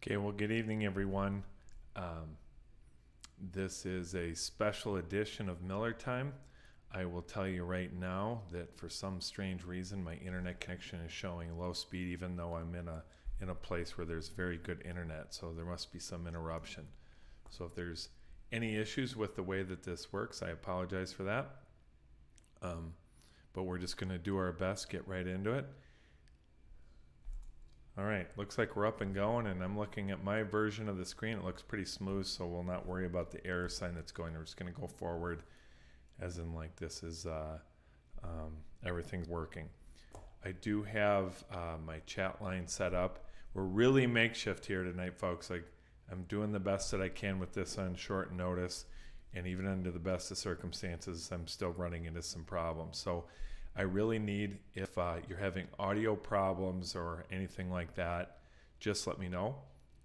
Okay, well, good evening, everyone. This is a special edition of Miller Time. I will tell you right now that for some strange reason, my internet connection is showing low speed, even though I'm in a place where there's very good internet. So there must be some interruption. So if there's any issues with the way that this works, I apologize for that. But we're just going to do our best, get right into it. All right, looks like we're up and going, and I'm looking at my version of the screen. It looks pretty smooth, so we'll not worry about the error sign that's going. We're just going to go forward as in like this is everything's working. I do have my chat line set up. We're really makeshift here tonight, folks. I'm doing the best that I can with this on short notice, and even under the best of circumstances, I'm still running into some problems. So I really need, if you're having audio problems or anything like that, just let me know,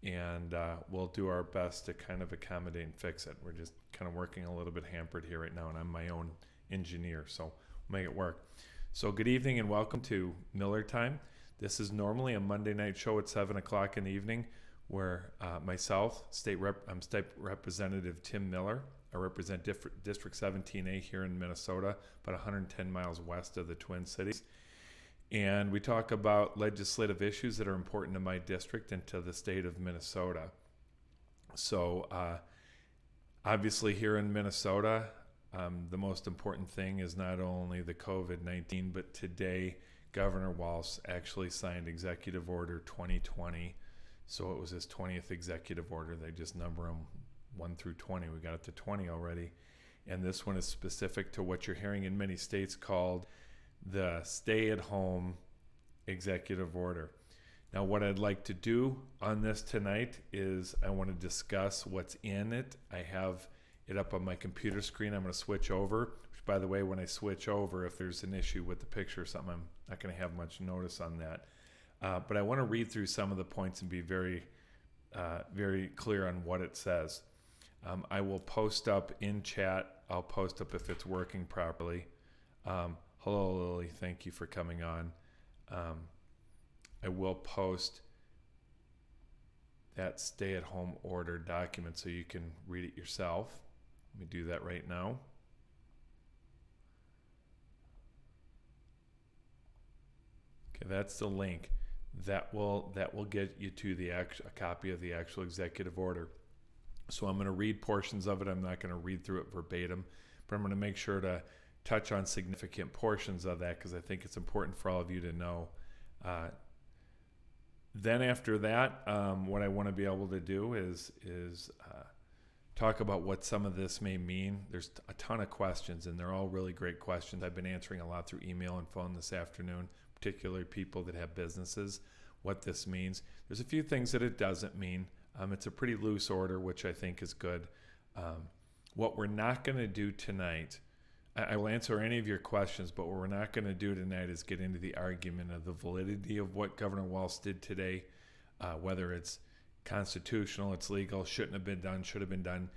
and we'll do our best to kind of accommodate and fix it. We're just kind of working a little bit hampered here right now, and I'm my own engineer, so we'll make it work. So good evening and welcome to Miller Time. This is normally a Monday night show at 7 o'clock in the evening where myself, State Representative Tim Miller, I represent District 17A here in Minnesota, about 110 miles west of the Twin Cities. And we talk about legislative issues that are important to my district and to the state of Minnesota. So obviously here in Minnesota, the most important thing is not only the COVID-19, but today Governor Walz actually signed Executive Order 2020. So it was his 20th executive order. They just number them 1 through 20. We got it to 20 already. And this one is specific to what you're hearing in many states called the stay-at-home executive order. Now, what I'd like to do on this tonight is I want to discuss what's in it. I have it up on my computer screen. I'm going to switch over, which, by the way, when I switch over, if there's an issue with the picture or something, I'm not going to have much notice on that. But I want to read through some of the points and be very clear on what it says. I will post up in chat. I'll post up if it's working properly. Hello, Lily. Thank you for coming on. I will post that stay-at-home order document so you can read it yourself. Let me do that right now. Okay, that's the link. That will get you to a copy of the actual executive order. So I'm going to read portions of it. I'm not going to read through it verbatim, but I'm going to make sure to touch on significant portions of that because I think it's important for all of you to know. Then after that, what I want to be able to do is talk about what some of this may mean. There's a ton of questions, and they're all really great questions. I've been answering a lot through email and phone this afternoon, particularly people that have businesses, what this means. There's a few things that it doesn't mean. It's a pretty loose order, which I think is good. What we're not going to do tonight, I will answer any of your questions, but what we're not going to do tonight is get into the argument of the validity of what Governor Walz did today, whether it's constitutional, it's legal, shouldn't have been done, should have been done.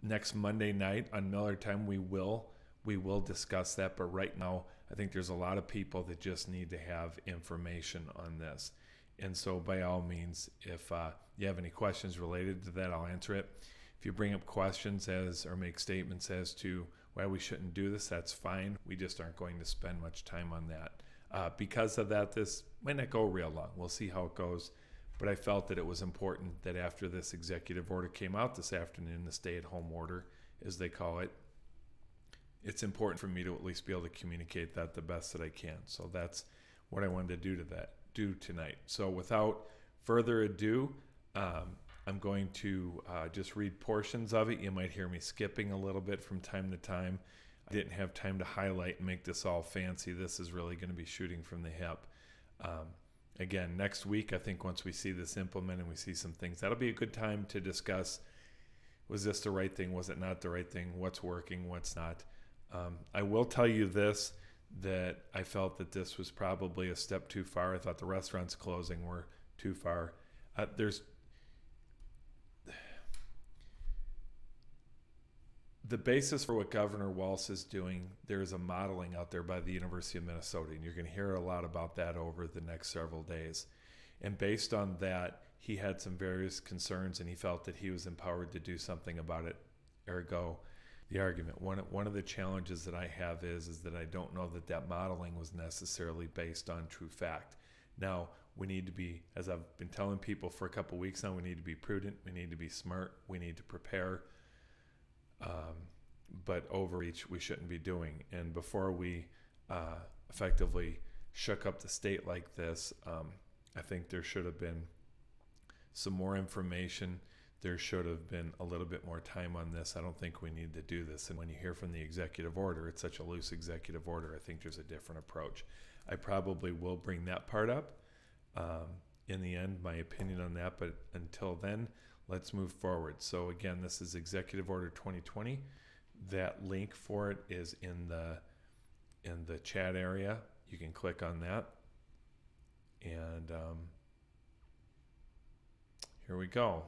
Next Monday night on Miller Time, we will discuss that, but right now, I think there's a lot of people that just need to have information on this. And so by all means, if you have any questions related to that, I'll answer it. If you bring up questions or make statements as to why we shouldn't do this, that's fine. We just aren't going to spend much time on that. Because of that, this might not go real long. We'll see how it goes. But I felt that it was important that after this executive order came out this afternoon, the stay-at-home order, as they call it, it's important for me to at least be able to communicate that the best that I can. So that's what I wanted to do tonight. So without further ado, I'm going to just read portions of it. You might hear me skipping a little bit from time to time. I didn't have time to highlight and make this all fancy. This is really going to be shooting from the hip. Again, next week, I think once we see this implemented and we see some things, that'll be a good time to discuss, was this the right thing? Was it not the right thing? What's working? What's not? I will tell you this, that I felt that this was probably a step too far. I thought the restaurants closing were too far. There's the basis for what Governor Walz is doing. There is a modeling out there by the University of Minnesota, and you're going to hear a lot about that over the next several days. And based on that, he had some various concerns, and he felt that he was empowered to do something about it. Ergo, the argument. One of the challenges that I have is that I don't know that modeling was necessarily based on true fact. Now, we need to be, as I've been telling people for a couple of weeks now, we need to be prudent, we need to be smart, we need to prepare, but overreach we shouldn't be doing. And before we effectively shook up the state like this, I think there should have been some more information. There should have been a little bit more time on this. I don't think we need to do this. And when you hear from the executive order, it's such a loose executive order. I think there's a different approach. I probably will bring that part up in the end, my opinion on that. But until then, let's move forward. So again, this is Executive Order 2020. That link for it is in the chat area. You can click on that. And here we go.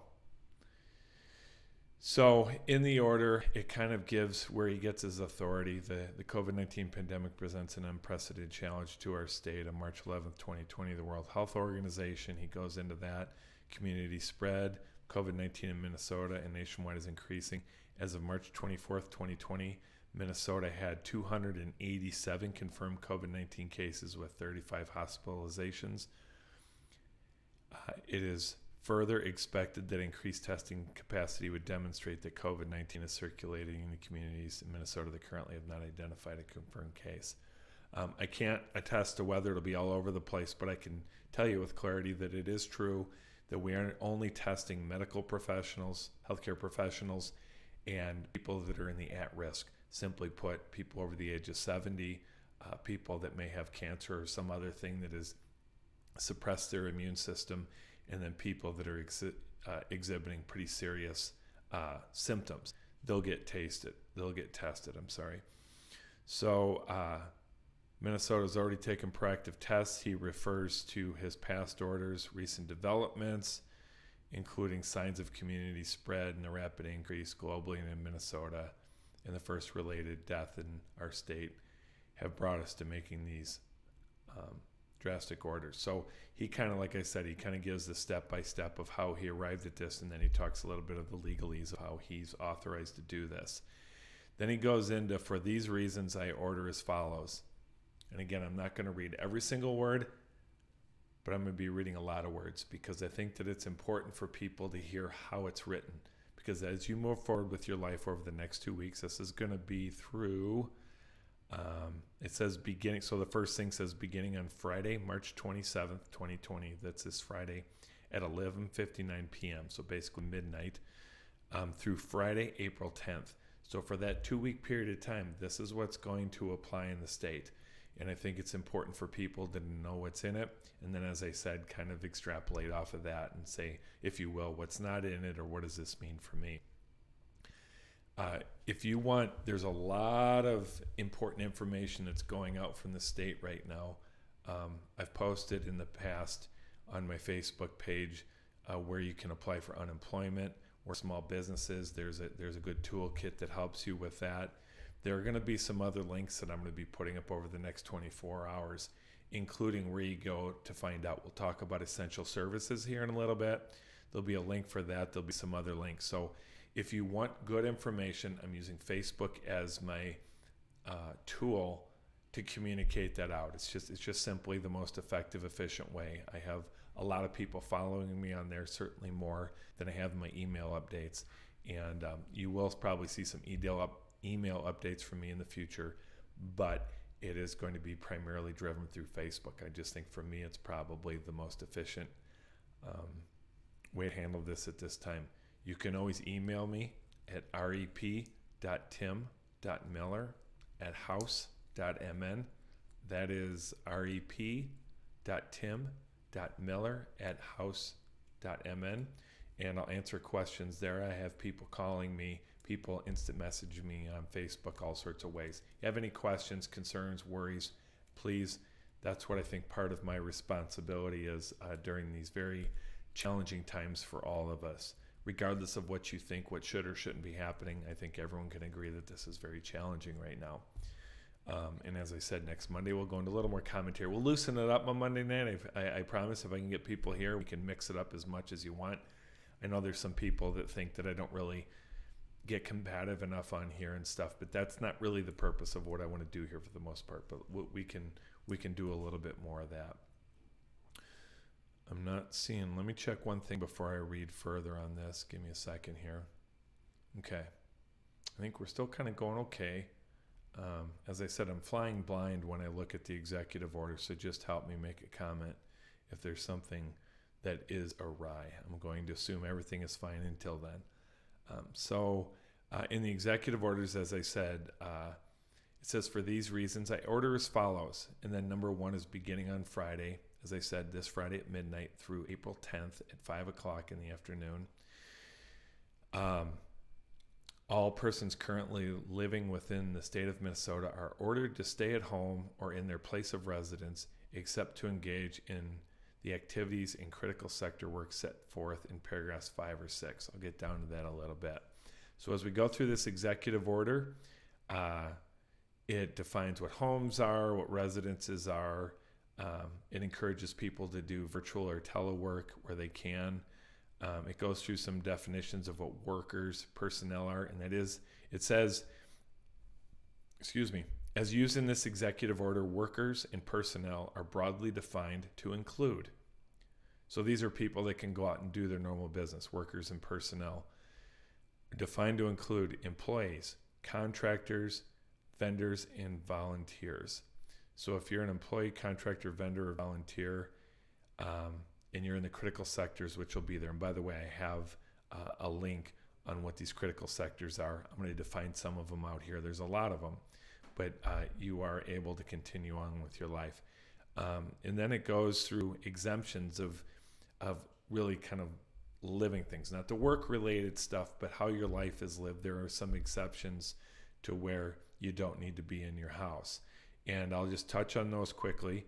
So in the order, it kind of gives where he gets his authority. The COVID-19 pandemic presents an unprecedented challenge to our state. On March 11th, 2020, the World Health Organization, he goes into that. Community spread, COVID-19 in Minnesota and nationwide is increasing. As of March 24th, 2020, Minnesota had 287 confirmed COVID-19 cases with 35 hospitalizations. It is further expected that increased testing capacity would demonstrate that COVID-19 is circulating in the communities in Minnesota that currently have not identified a confirmed case. I can't attest to whether it'll be all over the place, but I can tell you with clarity that it is true that we aren't only testing medical professionals, healthcare professionals, and people that are in the at-risk. Simply put, people over the age of 70, people that may have cancer or some other thing that has suppressed their immune system, and then people that are exhibiting pretty serious symptoms. They'll get tested. So Minnesota's already taken proactive tests. He refers to his past orders, recent developments, including signs of community spread and the rapid increase globally and in Minnesota, and the first related death in our state have brought us to making these drastic orders. So he kind of, like I said, he kind of gives the step-by-step of how he arrived at this, and then he talks a little bit of the legalese of how he's authorized to do this. Then he goes into, for these reasons, I order as follows. And again, I'm not going to read every single word, but I'm going to be reading a lot of words because I think that it's important for people to hear how it's written. Because as you move forward with your life over the next 2 weeks, this is going to be through, it says beginning, so the first thing says beginning on Friday, March 27th, 2020. That's this Friday at 11:59 p.m., so basically midnight, through Friday, April 10th. So for that 2 week period of time, this is what's going to apply in the state. And I think it's important for people to know what's in it. And then, as I said, kind of extrapolate off of that and say, if you will, what's not in it or what does this mean for me? If you want, there's a lot of important information that's going out from the state right now. I've posted in the past on my Facebook page where you can apply for unemployment or small businesses. There's a good toolkit that helps you with that. There are going to be some other links that I'm going to be putting up over the next 24 hours, including where you go to find out. We'll talk about essential services here in a little bit. There'll be a link for that. There'll be some other links. So if you want good information, I'm using Facebook as my tool to communicate that out. It's just simply the most effective, efficient way. I have a lot of people following me on there, certainly more than I have in my email updates. And you will probably see some email updates from me in the future, but it is going to be primarily driven through Facebook. I just think for me, it's probably the most efficient way to handle this at this time. You can always email me at rep.tim.miller@house.mn. That is rep.tim.miller@house.mn. And I'll answer questions there. I have people calling me, people instant message me on Facebook, all sorts of ways. If you have any questions, concerns, worries, please, that's what I think part of my responsibility is during these very challenging times for all of us. Regardless of what you think, what should or shouldn't be happening, I think everyone can agree that this is very challenging right now. And as I said, next Monday we'll go into a little more commentary. We'll loosen it up on Monday night. I promise if I can get people here, we can mix it up as much as you want. I know there's some people that think that I don't really get combative enough on here and stuff, but that's not really the purpose of what I want to do here for the most part. But we can do a little bit more of that. I'm not seeing. Let me check one thing before I read further on this. Give me a second here. Okay. I think we're still kind of going okay. As I said, I'm flying blind when I look at the executive order, so just help me make a comment if there's something that is awry. I'm going to assume everything is fine until then. In the executive orders, as I said, it says for these reasons, I order as follows. And then number 1 is beginning on Friday. As I said, this Friday at midnight through April 10th at 5 o'clock in the afternoon. All persons currently living within the state of Minnesota are ordered to stay at home or in their place of residence, except to engage in the activities in critical sector work set forth in paragraphs 5 or 6. I'll get down to that a little bit. So as we go through this executive order, it defines what homes are, what residences are. It encourages people to do virtual or telework where they can. It goes through some definitions of what workers, personnel are, and that is, it says, as used in this executive order, workers and personnel are broadly defined to include. So these are people that can go out and do their normal business, workers and personnel. Defined to include employees, contractors, vendors, and volunteers. So if you're an employee, contractor, vendor, or volunteer, and you're in the critical sectors, which will be there. And by the way, I have a link on what these critical sectors are. I'm going to define some of them out here. There's a lot of them, but you are able to continue on with your life. And then it goes through exemptions of really kind of living things, not the work-related stuff, but how your life is lived. There are some exceptions to where you don't need to be in your house. And I'll just touch on those quickly.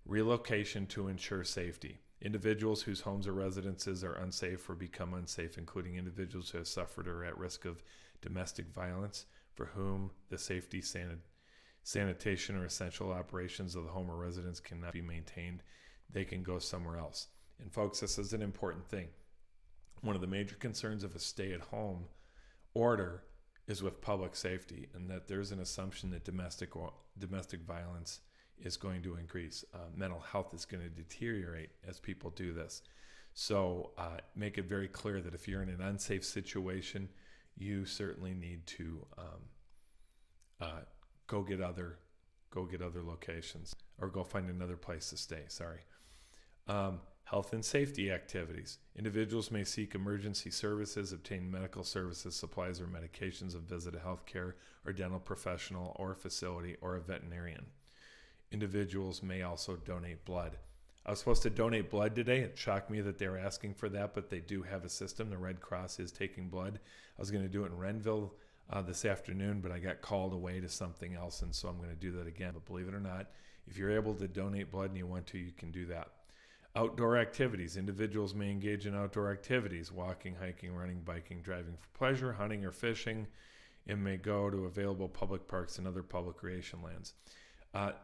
Relocation to ensure safety. Individuals whose homes or residences are unsafe or become unsafe, including individuals who have suffered or are at risk of domestic violence, for whom the safety, sanitation, or essential operations of the home or residence cannot be maintained, they can go somewhere else. And folks, this is an important thing. One of the major concerns of a stay-at-home order is with public safety, and that there's an assumption that domestic violence is going to increase. Mental health is going to deteriorate as people do this. So make it very clear that if you're in an unsafe situation, you certainly need to go get other locations, or go find another place to stay. Health and safety activities. Individuals may seek emergency services, obtain medical services, supplies, or medications, and visit a healthcare or dental professional or a facility or a veterinarian. Individuals may also donate blood. I was supposed to donate blood today. It shocked me that they were asking for that, but they do have a system. The Red Cross is taking blood. I was going to do it in Renville this afternoon, but I got called away to something else, and so I'm going to do that again. But believe it or not, if you're able to donate blood and you want to, you can do that. Outdoor activities. Individuals may engage in outdoor activities, walking, hiking, running, biking, driving for pleasure, hunting, or fishing, and may go to available public parks and other public recreation lands.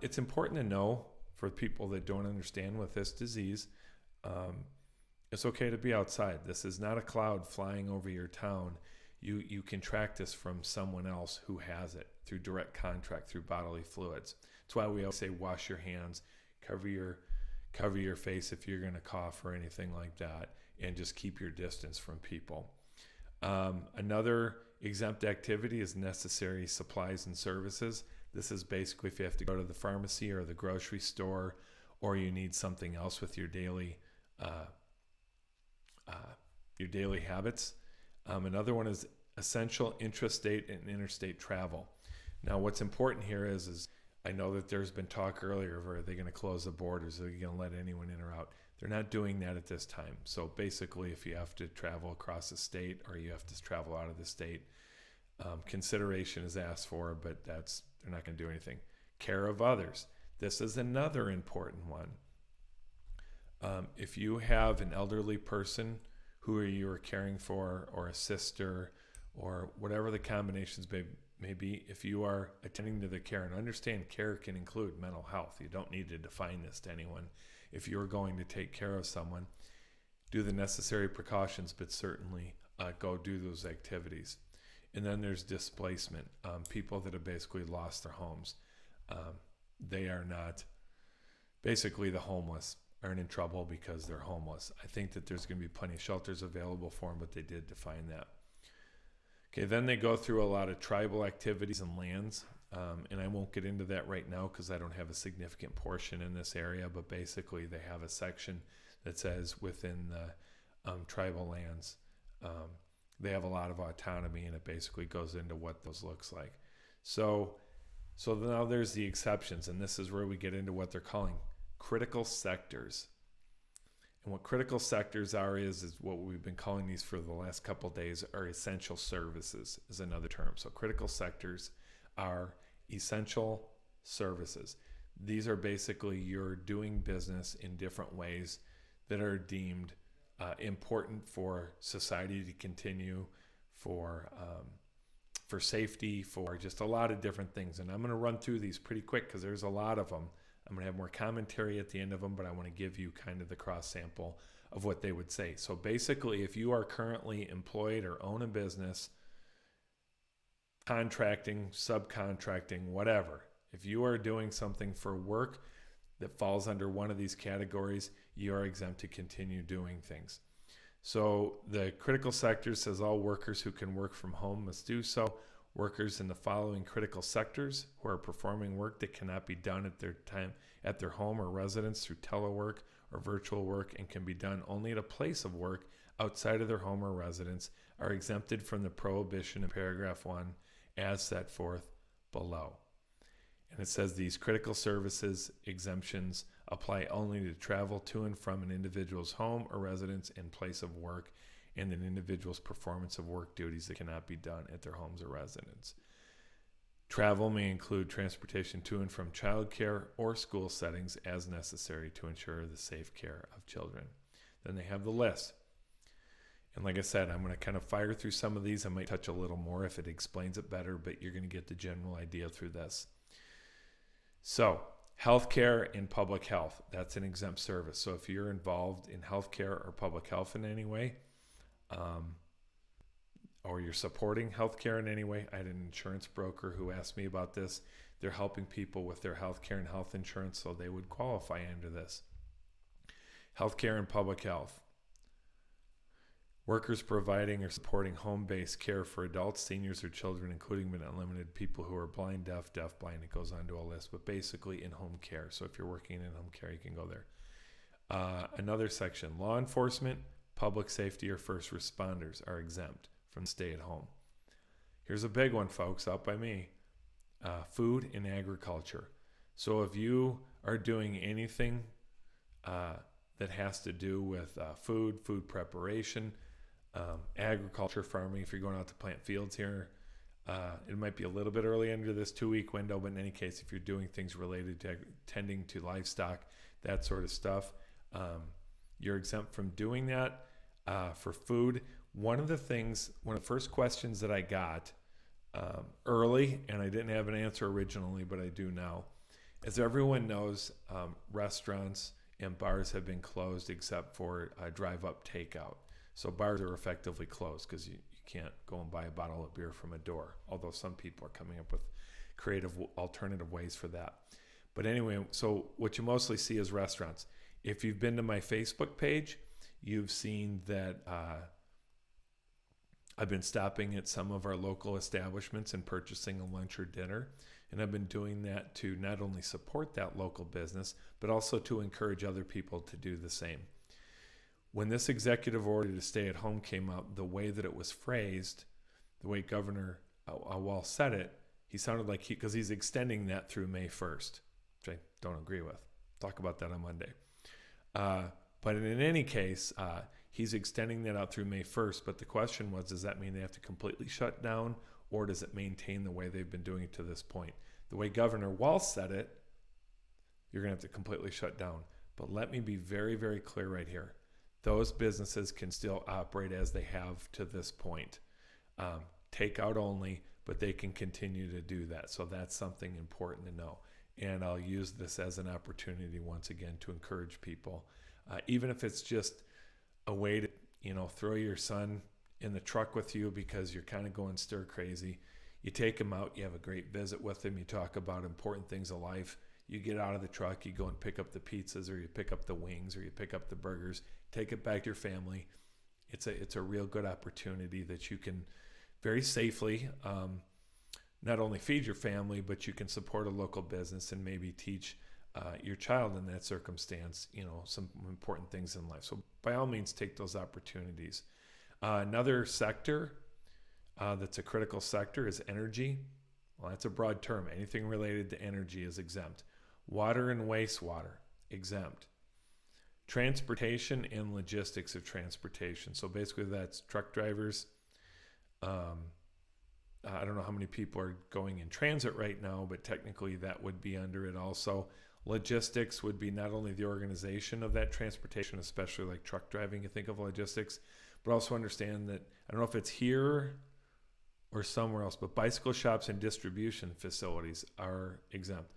It's important to know, for people that don't understand with this disease, it's okay to be outside. This is not a cloud flying over your town. You can track this from someone else who has it through direct contact, through bodily fluids. That's why we always say wash your hands, cover your face if you're going to cough or anything like that, and just keep your distance from people. Another exempt activity is necessary supplies and services. This is basically if you have to go to the pharmacy or the grocery store, or you need something else with your daily habits. Another one is essential intrastate and interstate travel. Now, what's important here is I know that there's been talk earlier of, are they going to close the borders? Are they going to let anyone in or out? They're not doing that at this time. So basically, if you have to travel across the state or you have to travel out of the state, consideration is asked for, but they're not going to do anything. Care of others. This is another important one. If you have an elderly person who you are caring for, or a sister, or whatever the combinations maybe if you are attending to the care, and understand care can include mental health. You don't need to define this to anyone. If you're going to take care of someone, do the necessary precautions, but certainly go do those activities. And then there's displacement. People that have basically lost their homes. They are not, basically the homeless aren't in trouble because they're homeless. I think that there's going to be plenty of shelters available for them, but they did define that. Okay, then they go through a lot of tribal activities and lands, and I won't get into that right now because I don't have a significant portion in this area, but basically they have a section that says within the tribal lands, they have a lot of autonomy, and it basically goes into what those looks like. So now there's the exceptions, and this is where we get into what they're calling critical sectors. And what critical sectors are is what we've been calling these for the last couple of days are essential services is another term. So critical sectors are essential services. These are basically you're doing business in different ways that are deemed important for society to continue, for safety, for just a lot of different things. And I'm going to run through these pretty quick because there's a lot of them. I'm going to have more commentary at the end of them, but I want to give you kind of the cross sample of what they would say. So basically, if you are currently employed or own a business, contracting, subcontracting, whatever, if you are doing something for work that falls under one of these categories, you are exempt to continue doing things. So the critical sector says all workers who can work from home must do so. Workers in the following critical sectors who are performing work that cannot be done at their home or residence through telework or virtual work and can be done only at a place of work outside of their home or residence are exempted from the prohibition in paragraph 1 as set forth below. And it says these critical services exemptions apply only to travel to and from an individual's home or residence and place of work, and an individual's performance of work duties that cannot be done at their homes or residence. Travel may include transportation to and from childcare or school settings as necessary to ensure the safe care of children. Then they have the list. And like I said, I'm going to kind of fire through some of these. I might touch a little more if it explains it better, but you're going to get the general idea through this. So, healthcare and public health, that's an exempt service. So if you're involved in healthcare or public health in any way, or you're supporting healthcare in any way. I had an insurance broker who asked me about this. They're helping people with their healthcare and health insurance, so they would qualify under this. Healthcare and public health. Workers providing or supporting home-based care for adults, seniors, or children, including but not limited people who are blind, deaf-blind. It goes on to a list, but basically in home care. So if you're working in home care, you can go there. Another section, law enforcement, public safety, or first responders are exempt from stay at home. Here's a big one, folks, out by me. Food and agriculture. So if you are doing anything that has to do with food preparation, agriculture, farming, if you're going out to plant fields here, it might be a little bit early under this 2-week window, but in any case, if you're doing things related to tending to livestock, that sort of stuff, you're exempt from doing that. For food, one of the first questions that I got early, and I didn't have an answer originally, but I do now, as everyone knows, restaurants and bars have been closed except for drive-up takeout. So bars are effectively closed because you can't go and buy a bottle of beer from a door, although some people are coming up with creative alternative ways for that. But anyway, so what you mostly see is restaurants. If you've been to my Facebook page, you've seen that I've been stopping at some of our local establishments and purchasing a lunch or dinner. And I've been doing that to not only support that local business, but also to encourage other people to do the same. When this executive order to stay at home came out, the way that it was phrased, the way Governor Walz said it, he sounded like because he's extending that through May 1st, which I don't agree with. Talk about that on Monday. But in any case, he's extending that out through May 1st. But the question was, does that mean they have to completely shut down, or does it maintain the way they've been doing it to this point? The way Governor Walz said it, you're going to have to completely shut down. But let me be very, very clear right here. Those businesses can still operate as they have to this point. Takeout only, but they can continue to do that. So that's something important to know. And I'll use this as an opportunity once again to encourage people, even if it's just a way to, throw your son in the truck with you because you're kind of going stir crazy. You take him out, you have a great visit with him, you talk about important things of life. You get out of the truck, you go and pick up the pizzas, or you pick up the wings, or you pick up the burgers, take it back to your family. It's a real good opportunity that you can very safely not only feed your family, but you can support a local business and maybe teach your child in that circumstance, some important things in life. So by all means, take those opportunities. Another sector that's a critical sector is energy. Well, that's a broad term. Anything related to energy is exempt. Water and wastewater, exempt. Transportation and logistics of transportation. So basically that's truck drivers. I don't know how many people are going in transit right now, but technically that would be under it also. Logistics would be not only the organization of that transportation, especially like truck driving, you think of logistics, but also understand that, I don't know if it's here or somewhere else, but bicycle shops and distribution facilities are exempt.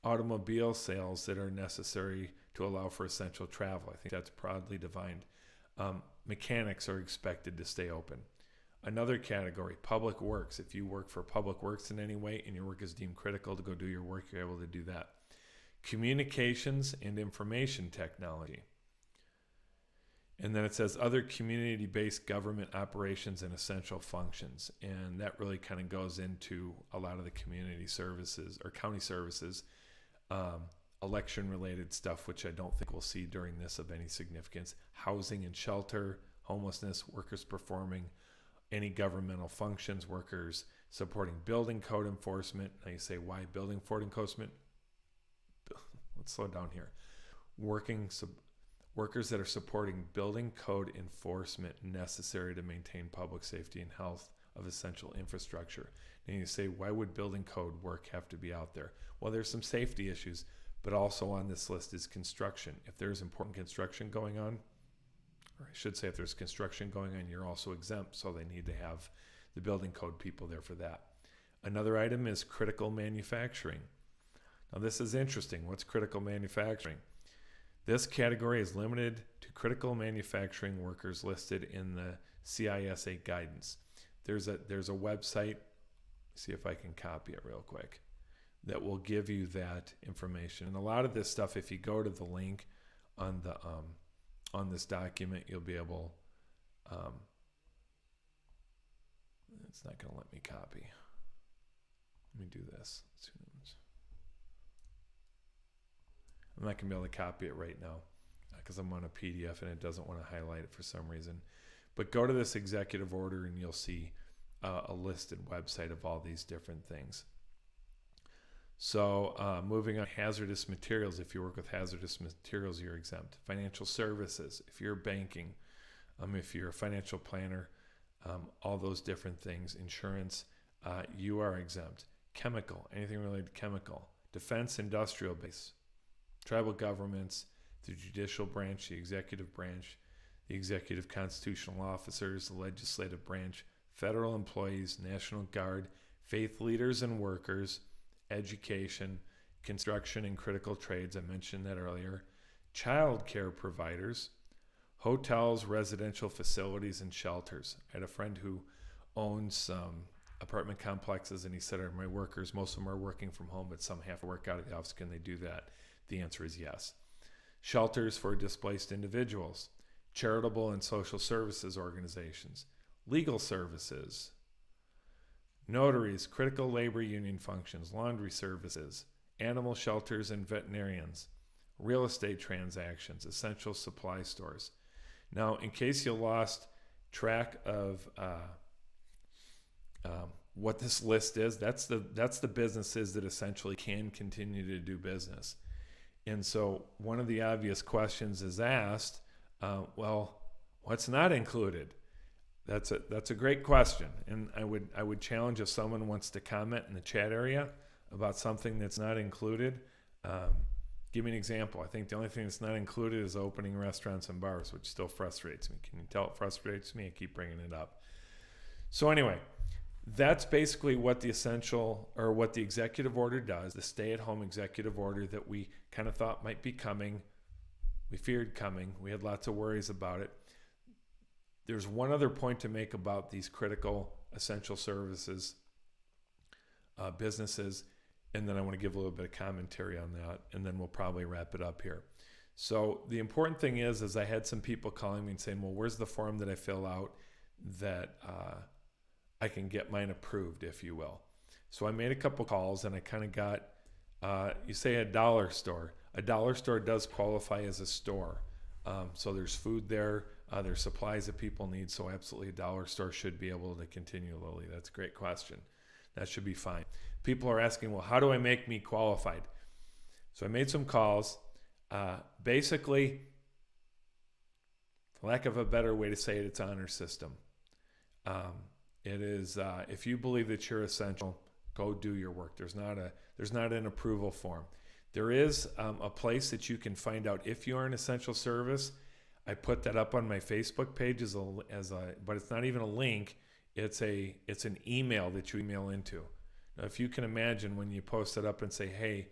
Automobile sales that are necessary to allow for essential travel, I think that's broadly defined. Mechanics are expected to stay open. Another category, public works. If you work for public works in any way and your work is deemed critical to go do your work, you're able to do that. Communications and information technology. And then it says other community-based government operations and essential functions. And that really kind of goes into a lot of the community services or county services, election-related stuff, which I don't think we'll see during this of any significance. Housing and shelter, homelessness, workers performing any governmental functions, workers supporting building code enforcement. Now you say, why building code enforcement? Let's slow down here. Workers that are supporting building code enforcement necessary to maintain public safety and health of essential infrastructure. And you say, why would building code work have to be out there? Well, there's some safety issues, but also on this list is construction. If there's important construction going on, or I should say if there's construction going on, you're also exempt, so they need to have the building code people there for that. Another item is critical manufacturing. Now this is interesting. What's critical manufacturing? This category is limited to critical manufacturing workers listed in the CISA guidance. There's a website, see if I can copy it real quick, that will give you that information. And a lot of this stuff, if you go to the link on the on this document, you'll be able, it's not going to let me copy. Let me do this. I'm not going to be able to copy it right now because I'm on a PDF and it doesn't want to highlight it for some reason. But go to this executive order and you'll see a listed website of all these different things. So moving on, hazardous materials. If you work with hazardous materials, you're exempt. Financial services, if you're banking, if you're a financial planner, all those different things. Insurance, you are exempt. Chemical, anything related to chemical. Defense, industrial base. Tribal governments, the judicial branch, the executive constitutional officers, the legislative branch, federal employees, National Guard, faith leaders and workers, education, construction and critical trades, I mentioned that earlier, child care providers, hotels, residential facilities, and shelters. I had a friend who owns some apartment complexes, and he said, are my workers, most of them are working from home, but some have to work out of the office. Can they do that? The answer is yes. Shelters for displaced individuals, charitable and social services organizations, legal services, notaries, critical labor union functions, laundry services, animal shelters and veterinarians, real estate transactions, essential supply stores. Now, in case you lost track of what this list is, that's the businesses that essentially can continue to do business. And so one of the obvious questions is asked, well, what's not included? That's a great question, and I would challenge if someone wants to comment in the chat area about something that's not included. Give me an example. I think the only thing that's not included is opening restaurants and bars, which still frustrates me. Can you tell it frustrates me? I keep bringing it up. So anyway, That's basically what the executive order does, the stay-at-home executive order that we kind of thought might be coming. We feared coming. We had lots of worries about it. There's one other point to make about these critical essential services, businesses, and then I want to give a little bit of commentary on that, and then we'll probably wrap it up here. So the important thing is I had some people calling me and saying, well, where's the form that I fill out that I can get mine approved, if you will. So I made a couple calls, and I kind of got, you say a dollar store. A dollar store does qualify as a store. So there's food there. There's supplies that people need. So absolutely a dollar store should be able to continue, Lily. That's a great question. That should be fine. People are asking, well, how do I make me qualified? So I made some calls. Basically, for lack of a better way to say it, it's honor system. It is, if you believe that you're essential, go do your work. There's not an approval form. There is a place that you can find out if you are an essential service. I put that up on my Facebook page but it's not even a link. It's an email that you email into. Now, if you can imagine when you post it up and say, hey,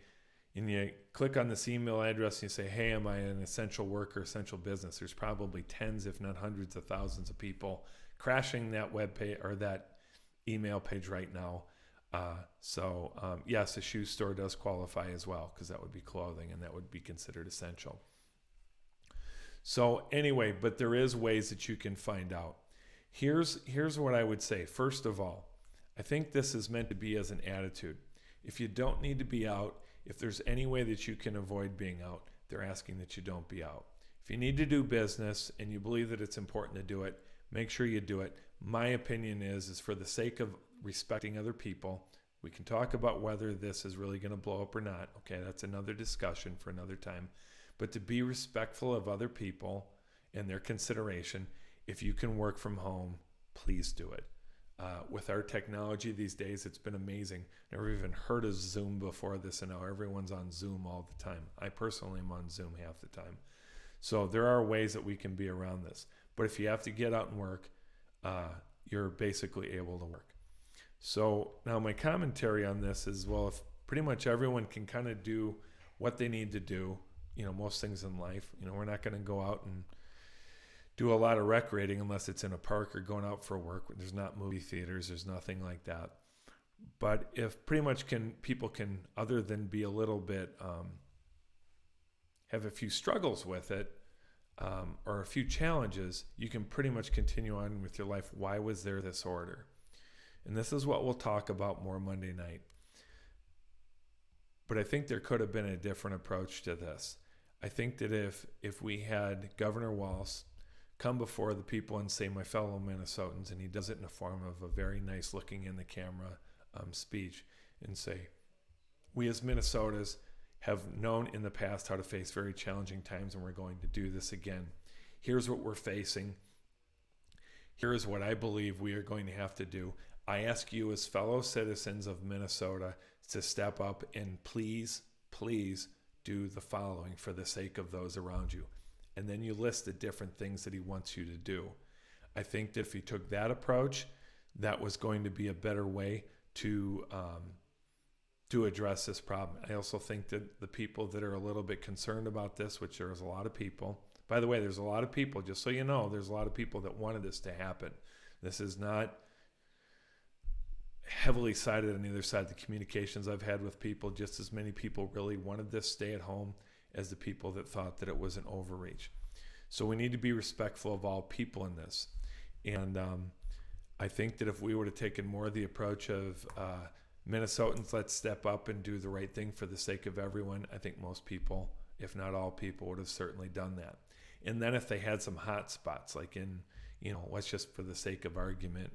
and you click on this email address and you say, hey, am I an essential worker, essential business? There's probably tens, if not hundreds of thousands of people crashing that web page or that email page right now. Yes, a shoe store does qualify as well, because that would be clothing and that would be considered essential. So anyway, but there is ways that you can find out. Here's what I would say. First of all, I think this is meant to be as an attitude. If you don't need to be out, if there's any way that you can avoid being out, they're asking that you don't be out. If you need to do business and you believe that it's important to do it, make sure you do it. My opinion is for the sake of respecting other people. We can talk about whether this is really going to blow up or not. Okay, that's another discussion for another time. But to be respectful of other people and their consideration, if you can work from home, please do it. With our technology these days, it's been amazing. Never even heard of Zoom before this, and now everyone's on Zoom all the time. I personally am on Zoom half the time. So there are ways that we can be around this. But if you have to get out and work, you're basically able to work. So now my commentary on this is, well, if pretty much everyone can kind of do what they need to do, most things in life, we're not going to go out and do a lot of recreating unless it's in a park or going out for work. There's not movie theaters. There's nothing like that. But if pretty much people can, other than be a little bit, have a few struggles with it, or a few challenges, you can pretty much continue on with your life. Why was there this order? And this is what we'll talk about more Monday night. But I think there could have been a different approach to this. I think that if we had Governor Walz come before the people and say, my fellow Minnesotans, and he does it in the form of a very nice looking in the camera speech, and say, we as Minnesotas have known in the past how to face very challenging times, and we're going to do this again. Here's what we're facing. Here is what I believe we are going to have to do. I ask you as fellow citizens of Minnesota to step up and please, please do the following for the sake of those around you. And then you list the different things that he wants you to do. I think that if he took that approach, that was going to be a better way to address this problem. I also think that the people that are a little bit concerned about this, which there's a lot of people, by the way, there's a lot of people, just so you know, there's a lot of people that wanted this to happen. This is not heavily sided on either side. The communications I've had with people, just as many people really wanted this stay at home as the people that thought that it was an overreach. So we need to be respectful of all people in this. And I think that if we would have taken more of the approach of Minnesotans, let's step up and do the right thing for the sake of everyone, I think most people, if not all people, would have certainly done that. And then if they had some hot spots, like in, let's just for the sake of argument,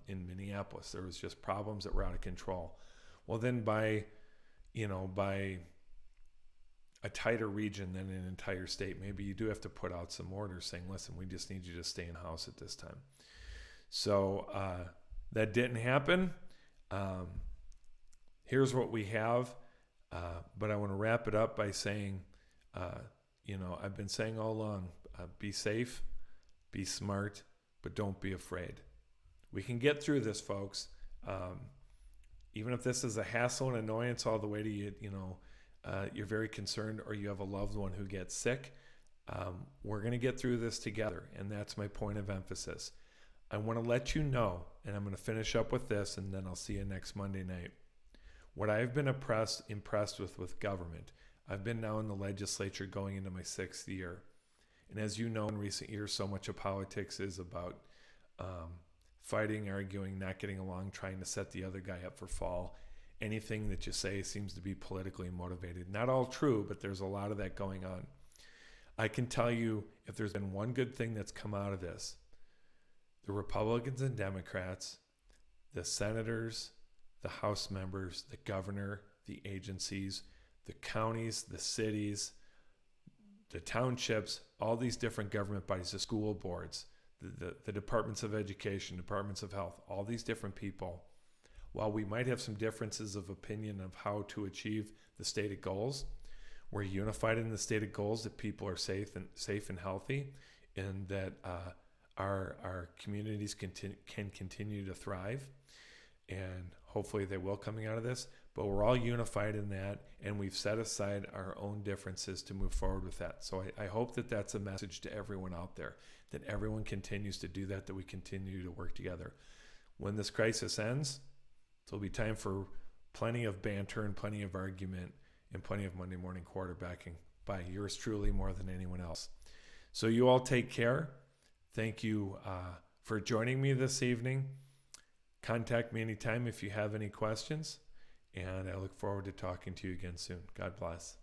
in Minneapolis, there was just problems that were out of control. Well, then by a tighter region than an entire state, maybe you do have to put out some orders saying, listen, we just need you to stay in house at this time. So that didn't happen. Here's what we have. But I want to wrap it up by saying, I've been saying all along, be safe, be smart, but don't be afraid. We can get through this, folks. Even if this is a hassle and annoyance all the way to you're very concerned or you have a loved one who gets sick, we're going to get through this together. And that's my point of emphasis. I want to let you know, and I'm going to finish up with this, and then I'll see you next Monday night. What I've been impressed with government, I've been now in the legislature going into my 6th year. And as you know, in recent years, so much of politics is about fighting, arguing, not getting along, trying to set the other guy up for fall. Anything that you say seems to be politically motivated. Not all true, but there's a lot of that going on. I can tell you, if there's been one good thing that's come out of this, the Republicans and Democrats, the senators, the House members, the governor, the agencies, the counties, the cities, the townships, all these different government bodies, the school boards, the departments of education, departments of health, all these different people, while we might have some differences of opinion of how to achieve the stated goals, we're unified in the stated goals that people are safe and healthy, and that our communities can continue to thrive, and hopefully they will coming out of this. But we're all unified in that, and we've set aside our own differences to move forward with that. So I hope that that's a message to everyone out there, that everyone continues to do that, that we continue to work together. When this crisis ends, there'll be time for plenty of banter and plenty of argument and plenty of Monday morning quarterbacking by yours truly more than anyone else. So you all take care. Thank you for joining me this evening. Contact me anytime if you have any questions. And I look forward to talking to you again soon. God bless.